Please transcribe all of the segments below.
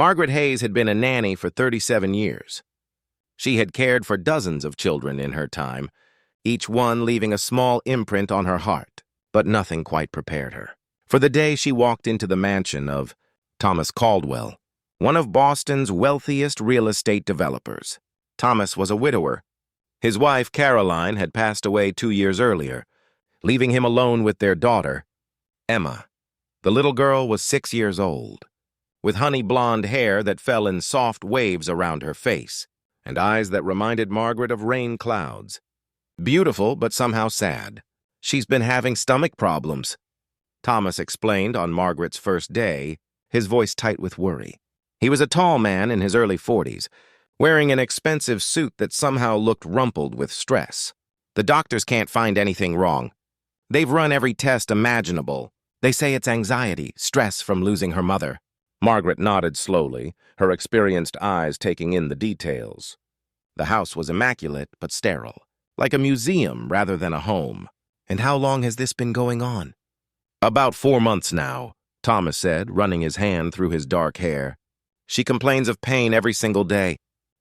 Margaret Hayes had been a nanny for 37 years. She had cared for dozens of children in her time, each one leaving a small imprint on her heart, but nothing quite prepared her for the day she walked into the mansion of Thomas Caldwell, one of Boston's wealthiest real estate developers. Thomas was a widower. His wife, Caroline, had passed away 2 years earlier, leaving him alone with their daughter, Emma. The little girl was 6 years old, with honey blonde hair that fell in soft waves around her face, and eyes that reminded Margaret of rain clouds. Beautiful, but somehow sad. "She's been having stomach problems," Thomas explained on Margaret's first day, his voice tight with worry. He was a tall man in his early 40s, wearing an expensive suit that somehow looked rumpled with stress. "The doctors can't find anything wrong. They've run every test imaginable. They say it's anxiety, stress from losing her mother." Margaret nodded slowly, her experienced eyes taking in the details. The house was immaculate but sterile, like a museum rather than a home. "And how long has this been going on?" "About 4 months now," Thomas said, running his hand through his dark hair. "She complains of pain every single day.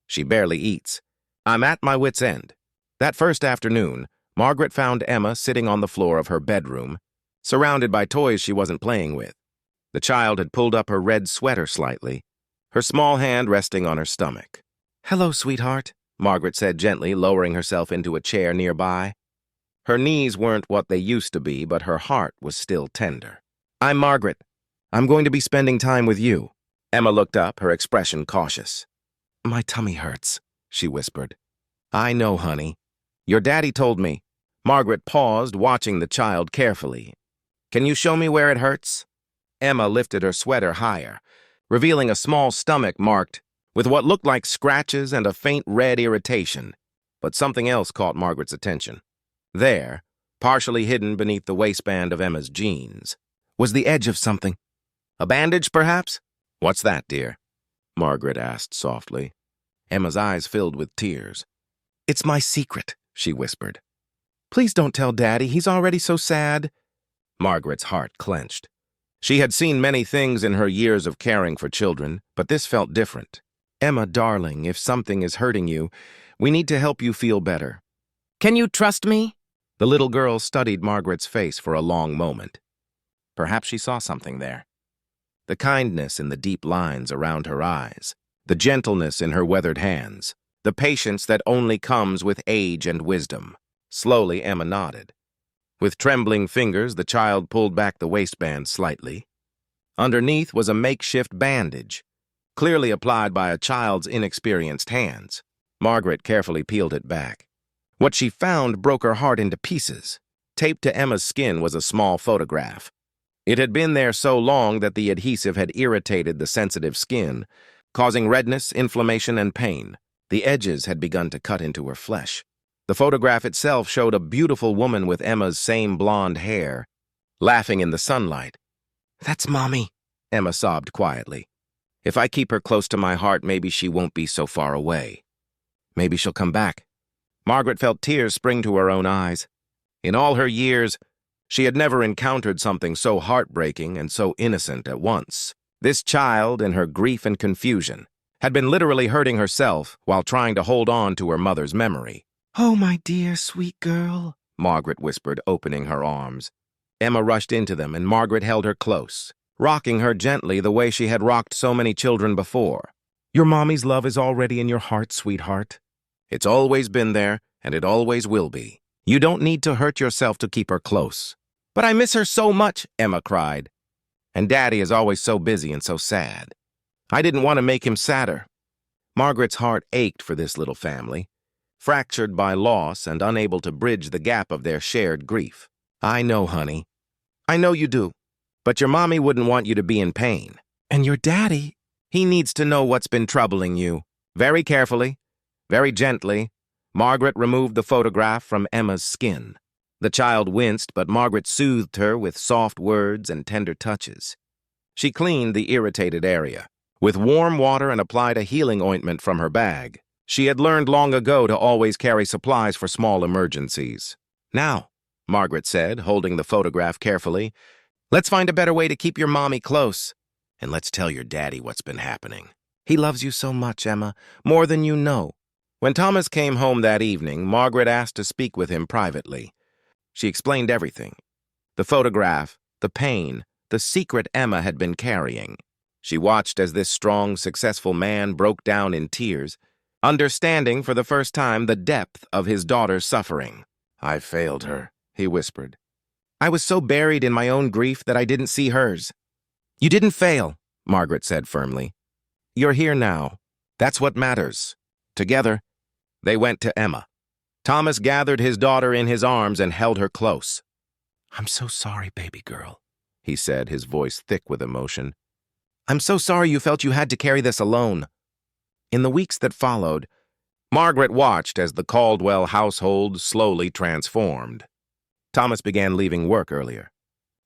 She barely eats. I'm at my wit's end." That first afternoon, Margaret found Emma sitting on the floor of her bedroom, surrounded by toys she wasn't playing with. The child had pulled up her red sweater slightly, her small hand resting on her stomach. "Hello, sweetheart," Margaret said gently, lowering herself into a chair nearby. Her knees weren't what they used to be, but her heart was still tender. "I'm Margaret. I'm going to be spending time with you." Emma looked up, her expression cautious. "My tummy hurts," she whispered. "I know, honey. Your daddy told me." Margaret paused, watching the child carefully. "Can you show me where it hurts?" Emma lifted her sweater higher, revealing a small stomach marked with what looked like scratches and a faint red irritation. But something else caught Margaret's attention. There, partially hidden beneath the waistband of Emma's jeans, was the edge of something. "A bandage, perhaps?" "What's that, dear?" Margaret asked softly. Emma's eyes filled with tears. "It's my secret," she whispered. "Please don't tell Daddy. He's already so sad." Margaret's heart clenched. She had seen many things in her years of caring for children, but this felt different. "Emma, darling, if something is hurting you, we need to help you feel better." "Can you trust me?" The little girl studied Margaret's face for a long moment. Perhaps she saw something there. The kindness in the deep lines around her eyes, the gentleness in her weathered hands, the patience that only comes with age and wisdom. Slowly, Emma nodded. With trembling fingers, the child pulled back the waistband slightly. Underneath was a makeshift bandage, clearly applied by a child's inexperienced hands. Margaret carefully peeled it back. What she found broke her heart into pieces. Taped to Emma's skin was a small photograph. It had been there so long that the adhesive had irritated the sensitive skin, causing redness, inflammation, and pain. The edges had begun to cut into her flesh. The photograph itself showed a beautiful woman with Emma's same blonde hair, laughing in the sunlight. "That's Mommy," Emma sobbed quietly. "If I keep her close to my heart, maybe she won't be so far away. Maybe she'll come back." Margaret felt tears spring to her own eyes. In all her years, she had never encountered something so heartbreaking and so innocent at once. This child, in her grief and confusion, had been literally hurting herself while trying to hold on to her mother's memory. "Oh, my dear, sweet girl," Margaret whispered, opening her arms. Emma rushed into them, and Margaret held her close, rocking her gently the way she had rocked so many children before. "Your Mommy's love is already in your heart, sweetheart. It's always been there, and it always will be. You don't need to hurt yourself to keep her close." "But I miss her so much," Emma cried. "And Daddy is always so busy and so sad. I didn't want to make him sadder." Margaret's heart ached for this little family, fractured by loss and unable to bridge the gap of their shared grief. "I know, honey. I know you do. But your Mommy wouldn't want you to be in pain. And your Daddy, he needs to know what's been troubling you." Very carefully, very gently, Margaret removed the photograph from Emma's skin. The child winced, but Margaret soothed her with soft words and tender touches. She cleaned the irritated area with warm water and applied a healing ointment from her bag. She had learned long ago to always carry supplies for small emergencies. "Now," Margaret said, holding the photograph carefully, "let's find a better way to keep your Mommy close." and let's tell your daddy what's been happening. He loves you so much, Emma, more than you know." When Thomas came home that evening, Margaret asked to speak with him privately. She explained everything: the photograph, the pain, the secret Emma had been carrying. She watched as this strong, successful man broke down in tears, understanding for the first time the depth of his daughter's suffering. "I failed her," he whispered. "I was so buried in my own grief that I didn't see hers." "You didn't fail," Margaret said firmly. "You're here now. That's what matters." Together, they went to Emma. Thomas gathered his daughter in his arms and held her close. "I'm so sorry, baby girl," he said, his voice thick with emotion. "I'm so sorry you felt you had to carry this alone." In the weeks that followed, Margaret watched as the Caldwell household slowly transformed. Thomas began leaving work earlier.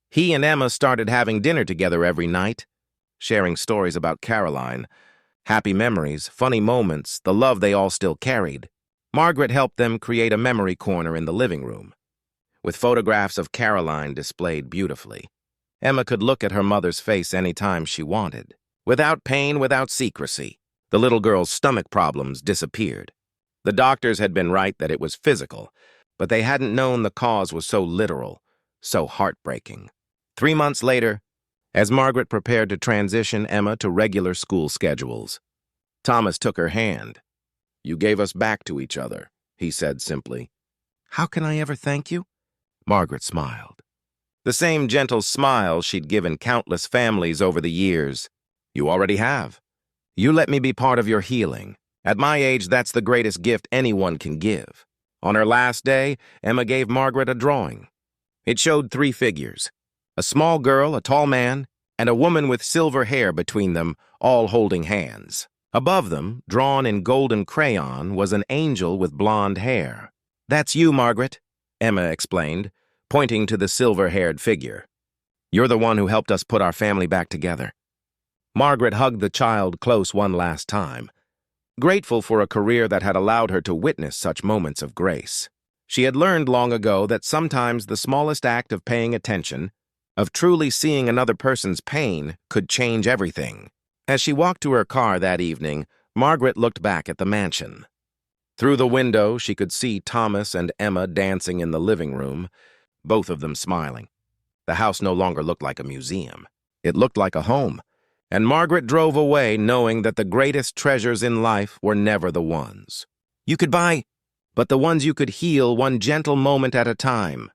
He and Emma started having dinner together every night, sharing stories about Caroline, happy memories, funny moments, the love they all still carried. Margaret helped them create a memory corner in the living room, with photographs of Caroline displayed beautifully. Emma could look at her mother's face any time she wanted. Without pain, without secrecy, the little girl's stomach problems disappeared. The doctors had been right that it was physical, but they hadn't known the cause was so literal, so heartbreaking. 3 months later, as Margaret prepared to transition Emma to regular school schedules, Thomas took her hand. "You gave us back to each other," he said simply. "How can I ever thank you?" Margaret smiled. The same gentle smile she'd given countless families over the years. "You already have. You let me be part of your healing. At my age, that's the greatest gift anyone can give." On her last day, Emma gave Margaret a drawing. It showed 3 figures: a small girl, a tall man, and a woman with silver hair between them, all holding hands. Above them, drawn in golden crayon, was an angel with blonde hair. "That's you, Margaret," Emma explained, pointing to the silver-haired figure. "You're the one who helped us put our family back together." Margaret hugged the child close one last time, grateful for a career that had allowed her to witness such moments of grace. She had learned long ago that sometimes the smallest act of paying attention, of truly seeing another person's pain, could change everything. As she walked to her car that evening, Margaret looked back at the mansion. Through the window, she could see Thomas and Emma dancing in the living room, both of them smiling. The house no longer looked like a museum. It looked like a home, and Margaret drove away knowing that the greatest treasures in life were never the ones you could buy, but the ones you could heal one gentle moment at a time.